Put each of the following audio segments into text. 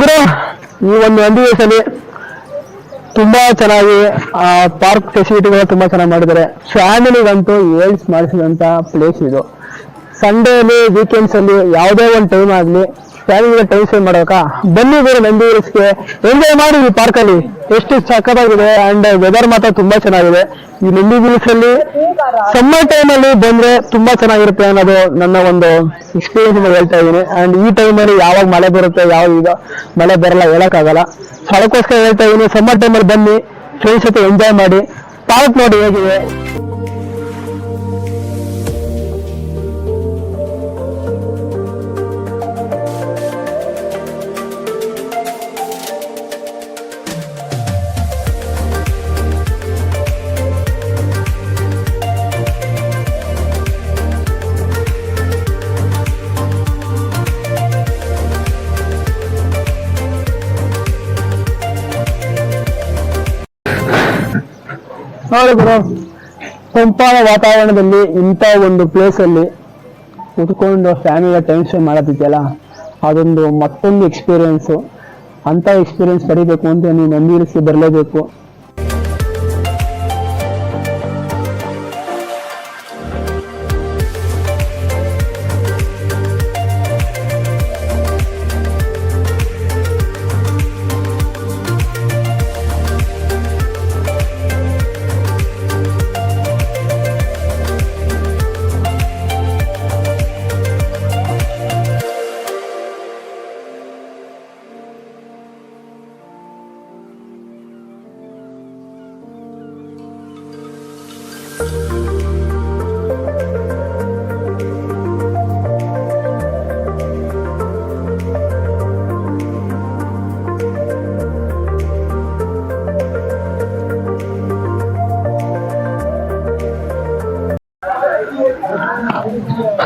ಗುರು, ಈ ಒಂದು ನಂದಿ ಹಿಲ್ಸಲ್ಲಿ ತುಂಬಾ ಚೆನ್ನಾಗಿ ಪಾರ್ಕ್ ಫೆಸಿಲಿಟಿಗಳು ತುಂಬಾ ಚೆನ್ನಾಗಿ ಮಾಡಿದ್ದಾರೆ. ಫ್ಯಾಮಿಲಿಗಂತೂ ಏಳ್ಸ್ ಮಾಡಿಸಿದಂತ ಪ್ಲೇಸ್ ಇದು. ಸಂಡೇಲಿ ವೀಕೆಂಡ್ಸ್ ಅಲ್ಲಿ ಯಾವುದೇ ಒಂದು ಟೈಮ್ ಆಗ್ಲಿ ಫ್ಯಾಮಿಲಿಗೆ ಟೈಮ್ ಸ್ಪೆಂಡ್ ಮಾಡೋಕೆ ಬನ್ನಿ ಗುರು ನಂದಿ ಹಿಲ್ಸ್ಗೆ. ಎಂಜಾಯ್ ಮಾಡಿ ಈ ಪಾರ್ಕ್ ಅಲ್ಲಿ, ಎಷ್ಟು ಸಖತ್ತಾಗಿದೆ. ಅಂಡ್ ವೆದರ್ ಮಾತ್ರ ತುಂಬಾ ಚೆನ್ನಾಗಿದೆ. ಈ ನಂದಿ ಹಿಲ್ಸ್ ಅಲ್ಲಿ ಸಮ್ಮರ್ ಟೈಮ್ ಅಲ್ಲಿ ಬಂದ್ರೆ ತುಂಬಾ ಚೆನ್ನಾಗಿರುತ್ತೆ ಅನ್ನೋದು ನನ್ನ ಒಂದು ಎಕ್ಸ್ಪೀರಿಯನ್ಸ್ ಇಂದ ಹೇಳ್ತಾ ಇದ್ದೀನಿ. ಅಂಡ್ ಈ ಟೈಮ್ ಅಲ್ಲಿ ಯಾವಾಗ ಮಳೆ ಬರುತ್ತೆ, ಯಾವಾಗ ಈಗ ಮಳೆ ಬರಲ್ಲ ಹೇಳಕ್ಕಾಗಲ್ಲ. ಅದಕ್ಕೋಸ್ಕರ ಹೇಳ್ತಾ ಇದ್ದೀನಿ, ಸಮ್ಮರ್ ಟೈಮ್ ಅಲ್ಲಿ ಬನ್ನಿ, ಫ್ರೆಂಡ್ಸ್ ಜೊತೆ ಎಂಜಾಯ್ ಮಾಡಿ. ಪಾರ್ಕ್ ನೋಡಿ ಹೇಗಿದೆ. ನೋಡಿ ಗುರು, ತಂಪಾದ ವಾತಾವರಣದಲ್ಲಿ ಇಂಥ ಒಂದು ಪ್ಲೇಸ್ ಅಲ್ಲಿ ಕುತ್ಕೊಂಡು ಫ್ಯಾಮಿಲಿಯ ಟೈಮ್ ಸ್ಪೆಂಡ್ ಮಾಡೋದಿದೆಯಲ್ಲ, ಅದೊಂದು ಮತ್ತೊಂದು ಎಕ್ಸ್ಪೀರಿಯನ್ಸ್. ಅಂತ ಎಕ್ಸ್ಪೀರಿಯನ್ಸ್ ಪಡಿಬೇಕು ಅಂತ ನೀವು ನಂದಿ ಹಿಲ್ಸ್ಗೆ ಬರಲೇಬೇಕು.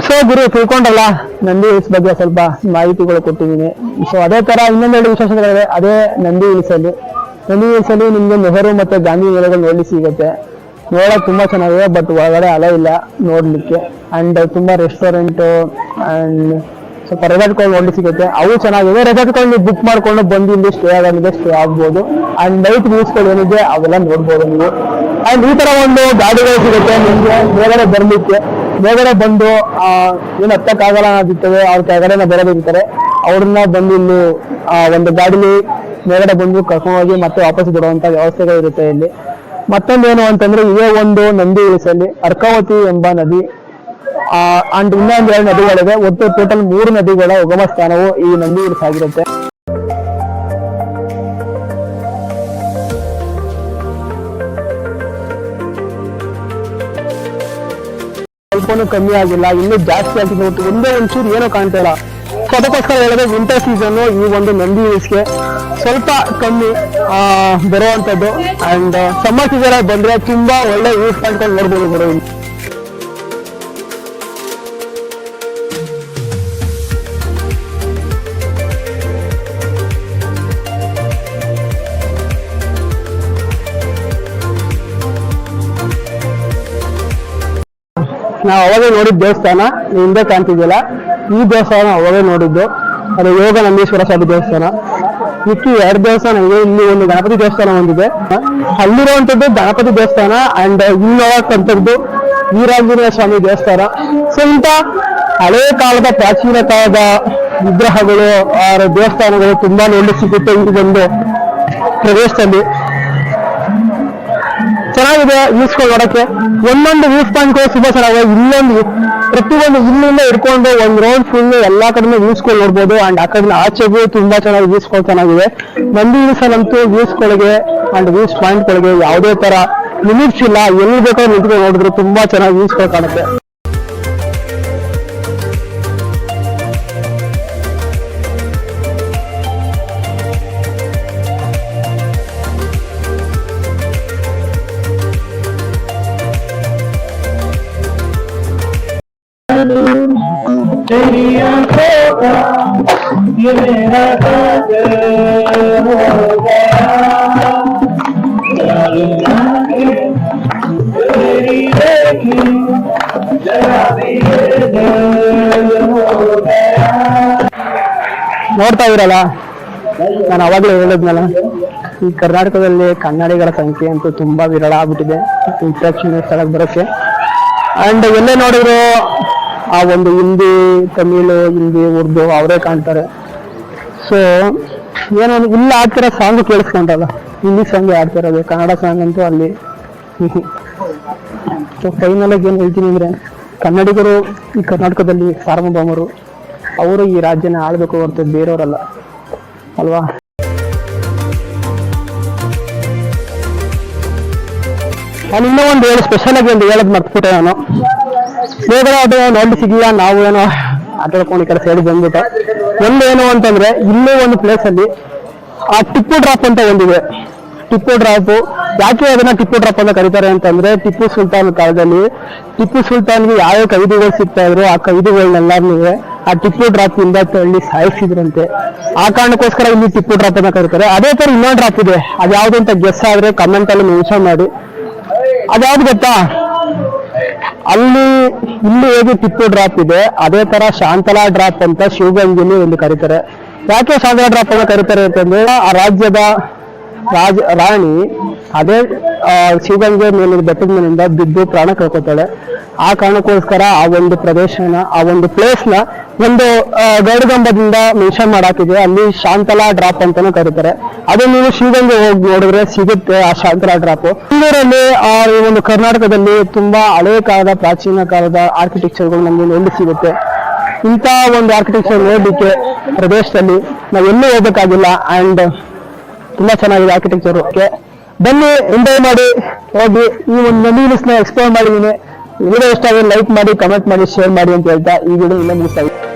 ಸೊ ಗುರು, ತಿಳ್ಕೊಂಡಲ್ಲ ನಂದಿ ಹಿಲ್ಸ್ ಬಗ್ಗೆ ಸ್ವಲ್ಪ ಮಾಹಿತಿಗಳು ಕೊಟ್ಟಿದ್ದೀನಿ. ಸೊ ಅದೇ ತರ ಇನ್ನೊಂದೆರಡು ವಿಶೇಷತೆಗಳಿವೆ. ಅದೇ ನಂದಿ ಹಿಲ್ಸಲ್ಲಿ ನಿಮ್ಗೆ ನೆಹರು ಮತ್ತೆ ಗಾಂಧಿ ಮೇಳೆಗಳು ನೋಡ್ಲಿಕ್ಕೆ ಸಿಗುತ್ತೆ. ನೋಡಕ್ ತುಂಬಾ ಚೆನ್ನಾಗಿದೆ, ಬಟ್ ಒಳಗಡೆ ಅಲೋ ಇಲ್ಲ ನೋಡ್ಲಿಕ್ಕೆ. ಅಂಡ್ ತುಂಬಾ ರೆಸ್ಟೋರೆಂಟ್ ಅಂಡ್ ಸ್ವಲ್ಪ ರೆಸಾರ್ಟ್ಗಳು ನೋಡ್ಲಿಕ್ಕೆ ಸಿಗುತ್ತೆ, ಅವು ಚೆನ್ನಾಗಿದೆ. ರೆಸಾರ್ಟ್ಗಳು ನೀವು ಬುಕ್ ಮಾಡ್ಕೊಂಡು ಬಂದು ಇಲ್ಲಿ ಸ್ಟೇ ಆಗೋದಿದೆ, ಸ್ಟೇ ಆಗ್ಬೋದು. ಅಂಡ್ ನೈಟ್ ವ್ಯೂಸ್ಗಳು ಏನಿದೆ ಅವೆಲ್ಲ ನೋಡ್ಬೋದು ನೀವು. ಅಂಡ್ ಈ ತರ ಒಂದು ಗಾಡಿಗಳು ಸಿಗುತ್ತೆ ನಿಮ್ಗೆ ಮೇಲ್ಗಡೆ ಬರ್ಲಿಕ್ಕೆ. ಮೇಲ್ಗಡೆ ಬಂದು ಏನು ಹತ್ತಕ್ಕಾಗಲ್ಲ ಅನ್ನೋದಿರ್ತದೆ, ಅವ್ರ ಕೆಳಗಡೆನ ಬರೋದಿರ್ತಾರೆ, ಅವ್ರನ್ನ ಬಂದು ಇಲ್ಲಿ ಒಂದು ಗಾಡಿಲಿ ಮೇಲ್ಗಡೆ ಬಂದು ಕರ್ಕೊಂಡು ಹೋಗಿ ಮತ್ತೆ ವಾಪಸ್ ಬಿಡುವಂತ ವ್ಯವಸ್ಥೆಗಳು ಇರುತ್ತೆ ಇಲ್ಲಿ. ಮತ್ತೊಂದೇನು ಅಂತಂದ್ರೆ, ಇದೇ ಒಂದು ನಂದಿ ಹಿಲ್ಸಲ್ಲಿ ಅರ್ಕಾವತಿ ಎಂಬ ನದಿ ಅಂಡ್ ಇನ್ನೊಂದು 2 ನದಿಗಳಿವೆ. ಒಟ್ಟು ಟೋಟಲ್ 3 ನದಿಗಳ ಉಗಮ ಸ್ಥಾನವು ಈ ನಂದಿ ಹಿಲ್ಸ್ ಆಗಿರುತ್ತೆ. ಸ್ವಲ್ಪನೂ ಕಮ್ಮಿ ಆಗಿಲ್ಲ, ಇನ್ನೂ ಜಾಸ್ತಿ ಆಗಿದೆ. ಒಂದೇ ಒಂಚೂರು ಏನೋ ಕಾಣ್ತಾ ಇಲ್ಲ. ಸೊ ಅದಕ್ಕೋಸ್ಕರ ಹೇಳಿದ್ರೆ ವಿಂಟರ್ ಸೀಸನ್ ಈ ಒಂದು ನಂದಿ ಹಿಲ್ಸ್ಗೆ ಸ್ವಲ್ಪ ಕಮ್ಮಿ ಬರುವಂತದ್ದು. ಅಂಡ್ ಸಮ್ಮರ್ ಸೀಸನ್ ಅಲ್ಲಿ ಬಂದ್ರೆ ತುಂಬಾ ಒಳ್ಳೆ ವ್ಯೂಸ್ ಪಾಯಿಂಟ್ಗಳು ನೋಡ್ಬೋದು ಬರೋ. ನಾವು ಅವಾಗೇ ನೋಡಿದ ದೇವಸ್ಥಾನ ಹಿಂದೆ ಕಾಣ್ತಿದ್ಯಲ್ಲ, ಈ ದೇವಸ್ಥಾನ ಅವಾಗೇ ನೋಡಿದ್ದು. ಅದು ಯೋಗ ನಂದೀಶ್ವರ ಸ್ವಾಮಿ ದೇವಸ್ಥಾನ. ಇಷ್ಟು 2 ದೇವಸ್ಥಾನ ಇದೆ. ಇಲ್ಲಿ ಒಂದು ಗಣಪತಿ ದೇವಸ್ಥಾನ ಒಂದಿದೆ. ಅಲ್ಲಿರುವಂತದ್ದು ಗಣಪತಿ ದೇವಸ್ಥಾನ ಅಂಡ್ ಇಲ್ಲಿ ನೋಡಕ್ಕಂಥದ್ದು ವೀರಾಂಜನೇಯ ಸ್ವಾಮಿ ದೇವಸ್ಥಾನ. ಸೊ ಇಂಥ ಹಳೇ ಕಾಲದ ಪ್ರಾಚೀನ ಕಾಲದ ವಿಗ್ರಹಗಳು ದೇವಸ್ಥಾನಗಳು ತುಂಬಾ ನೋಡ್ಲಿಕ್ಕೆ ಸಿಗುತ್ತೆ ಈ ಒಂದು ಪ್ರದೇಶದಲ್ಲಿ. ಚೆನ್ನಾಗಿದೆ ವ್ಯೂಸ್ಗಳು ನೋಡಕ್ಕೆ. ಒಂದೊಂದು ವ್ಯೂಸ್ ಪಾಯಿಂಟ್ಗಳು ತುಂಬಾ ಚೆನ್ನಾಗಿದೆ. ಇಲ್ಲೊಂದು ಪ್ರತಿಯೊಂದು ಇಲ್ಲಿಂದ ಇಟ್ಕೊಂಡು ಒಂದು ರೌಂಡ್ ಫುಲ್ ಎಲ್ಲಾ ಕಡೆ ವ್ಯೂಸ್ಗಳು ನೋಡ್ಬೋದು. ಅಂಡ್ ಆ ಕಡೆ ಆಚೆಗೂ ತುಂಬಾ ಚೆನ್ನಾಗಿ ವ್ಯೂಸ್ಗಳು ಚೆನ್ನಾಗಿದೆ. ನಂದಿ ಹಿಲ್ಸಲ್ಲಂತೂ ವ್ಯೂಸ್ಗಳಿಗೆ ಅಂಡ್ ವ್ಯೂಸ್ ಪಾಯಿಂಟ್ಗಳಿಗೆ ಯಾವುದೇ ತರ ಲಿಮಿಟ್ಸ್ ಇಲ್ಲ. ಎಲ್ಲಿ ಬೇಕಾದ್ರೂ ನಿಂತ್ಕೊಂಡು ನೋಡಿದ್ರು ತುಂಬಾ ಚೆನ್ನಾಗಿ ವ್ಯೂಸ್ಗಳು ಕಾಣುತ್ತೆ. ये मेरा हो गया ನೋಡ್ತಾ ಇರಲ್ಲ ನಾನು ಅವಾಗಲೇ ಹೇಳಿದ್ನಲ್ಲ, ಈ ಕರ್ನಾಟಕದಲ್ಲಿ ಕನ್ನಡಿಗರ ಸಂಖ್ಯೆ ಅಂತೂ ತುಂಬಾ ವಿರಳ ಆಗ್ಬಿಟ್ಟಿದೆ ಈ ಪ್ರೇಕ್ಷಣೀಯ ಸ್ಥಳಕ್ಕೆ ಬರೋಕ್ಕೆ. ಅಂಡ್ ಎಲ್ಲೇ ನೋಡಿದ್ರು ಆ ಒಂದು ಹಿಂದಿ, ತಮಿಳು, ಹಿಂದಿ, ಉರ್ದು ಅವರೇ ಕಾಣ್ತಾರೆ. ಸೊ ಏನೋ ಇಲ್ಲಿ ಆಡ್ತಿರೋ ಸಾಂಗು ಕೇಳಿಸ್ಕೊಂಡಲ್ಲ, ಹಿಂದಿ ಸಾಂಗ್ ಆಡ್ತಿರೋದು, ಕನ್ನಡ ಸಾಂಗ್ ಅಂತೂ ಅಲ್ಲಿ. ಸೊ ಫೈನಲ್ ಆಗಿ ಏನು ಹೇಳ್ತೀನಿ ಅಂದ್ರೆ, ಕನ್ನಡಿಗರು ಈ ಕರ್ನಾಟಕದಲ್ಲಿ ಸಾರ್ವಭೌಮರು, ಅವರು ಈ ರಾಜ್ಯನ ಆಳ್ಬೇಕು ಹೊರತು ಬೇರೆಯವರಲ್ಲ ಅಲ್ವಾ. ನಾನು ಇನ್ನೂ ಒಂದು ಸ್ಪೆಷಲ್ ಆಗಿ ಒಂದು ಹೇಳೋದು ಮರ್ತ್ಬಿಟ್ಟೆ ನಾನು. ಬೇರೆ ಅದು ನೋಡಿ ಸಿಗಿಲ್ಲ, ನಾವು ಏನೋ ಆಟಾಡ್ಕೊಂಡು ಈ ಕಡೆ ಸೈಡ್ ಬಂದ್ಬಿಟ್ಟು. ಒಂದೇನು ಅಂತಂದ್ರೆ, ಇಲ್ಲೇ ಒಂದು ಪ್ಲೇಸ್ ಅಲ್ಲಿ ಆ ಟಿಪ್ಪು ಡ್ರಾಪ್ ಅಂತ ಒಂದಿದೆ. ಟಿಪ್ಪು ಡ್ರಾಪ್ ಯಾಕೆ ಅದನ್ನ ಟಿಪ್ಪು ಡ್ರಾಪ್ ಅಂತ ಕರೀತಾರೆ ಅಂತಂದ್ರೆ, ಟಿಪ್ಪು ಸುಲ್ತಾನ್ ಕಾಲದಲ್ಲಿ ಟಿಪ್ಪು ಸುಲ್ತಾನ್ಗೆ ಯಾವ ಕೈದಿಗಳು ಸಿಗ್ತಾ ಇದ್ರು ಆ ಕೈದಿಗಳನ್ನೆಲ್ಲರೂ ಆ ಟಿಪ್ಪು ಡ್ರಾಪ್ ಇಂದ ತಳ್ಳಿ ಸಾಯಿಸಿದ್ರಂತೆ. ಆ ಕಾರಣಕ್ಕೋಸ್ಕರ ಇಲ್ಲಿ ಟಿಪ್ಪು ಡ್ರಾಪ್ ಅಂತ ಕರೀತಾರೆ. ಅದೇ ತರ ಇನ್ನೊಂದು ಡ್ರಾಪ್ ಇದೆ, ಅದ್ಯಾವ್ದು ಅಂತ ಗೆಸ್ ಆದ್ರೆ ಕಮೆಂಟ್ ಅಲ್ಲಿ ಮೆನ್ಷನ್ ಮಾಡಿ. ಅದ್ಯಾವ್ದು ಗೊತ್ತಾ? ಇಲ್ಲಿ ಹೇಗೆ ಟಿಪ್ಪು ಡ್ರಾಪ್ ಇದೆ, ಅದೇ ತರ ಶಾಂತಲಾ ಡ್ರಾಪ್ ಅಂತ ಶಿವಗಂಗೆಲಿ ಒಂದು ಕರೀತಾರೆ. ಯಾಕೆ ಶಾಂತಲಾ ಡ್ರಾಪ್ ಅಂತ ಕರೀತಾರೆ ಅಂತಂದ್ರೆ, ಆ ರಾಜ್ಯದ ರಾಣಿ ಅದೇ ಶಿವಗಂಗೆ ಮೇಲಿನ ಬೆಟ್ಟದ ಮೇಲಿಂದ ಬಿದ್ದು ಪ್ರಾಣ ಕಳ್ಕೊತಾಳೆ. ಆ ಕಾರಣಕ್ಕೋಸ್ಕರ ಆ ಒಂದು ಪ್ರದೇಶನ, ಆ ಒಂದು ಪ್ಲೇಸ್ ನ ಒಂದು ಗರುಡಗಂಬದಿಂದ ಮೆನ್ಷನ್ ಮಾಡಾಕಿದೆ. ಅಲ್ಲಿ ಶಾಂತಲಾ ಡ್ರಾಪ್ ಅಂತಾನು ಕರೀತಾರೆ. ಅದು ನೀವು ಶಿವಗಂಗೆ ಹೋಗಿ ನೋಡಿದ್ರೆ ಸಿಗುತ್ತೆ ಆ ಶಾಂತಲಾ ಡ್ರಾಪ್. ಇಂದೂರಲ್ಲಿ ಈ ಒಂದು ಕರ್ನಾಟಕದಲ್ಲಿ ತುಂಬಾ ಹಳೆಯ ಕಾಲದ, ಪ್ರಾಚೀನ ಕಾಲದ ಆರ್ಕಿಟೆಕ್ಚರ್ಗಳು ನಮಗೆ ನೋಡಿ ಸಿಗುತ್ತೆ. ಇಂಥ ಒಂದು ಆರ್ಕಿಟೆಕ್ಚರ್ ನೋಡ್ಲಿಕ್ಕೆ ಪ್ರದೇಶದಲ್ಲಿ ನಾವೆಲ್ಲೂ ಹೋಗ್ಬೇಕಾಗಿಲ್ಲ. ಅಂಡ್ ತುಂಬಾ ಚೆನ್ನಾಗಿದೆ ಆರ್ಕಿಟೆಕ್ಚರ್. ಬನ್ನಿ, ಎಂಜಾಯ್ ಮಾಡಿ ಹೋಗಿ. ಈ ಒಂದು ನಂದಿ ಹಿಲ್ಸ್ನ ಎಕ್ಸ್ಪ್ಲೋರ್ ಮಾಡಿದ್ದೀನಿ. ವಿಡಿಯೋ ಇಷ್ಟ ಆದರೆ ಲೈಕ್ ಮಾಡಿ, ಕಮೆಂಟ್ ಮಾಡಿ, ಶೇರ್ ಮಾಡಿ ಅಂತ ಹೇಳ್ತಾ ಈ ವಿಡಿಯೋ ಇಲ್ಲೇ ಮುಗಿಸ್ತಾ ಇದ್ದೀನಿ.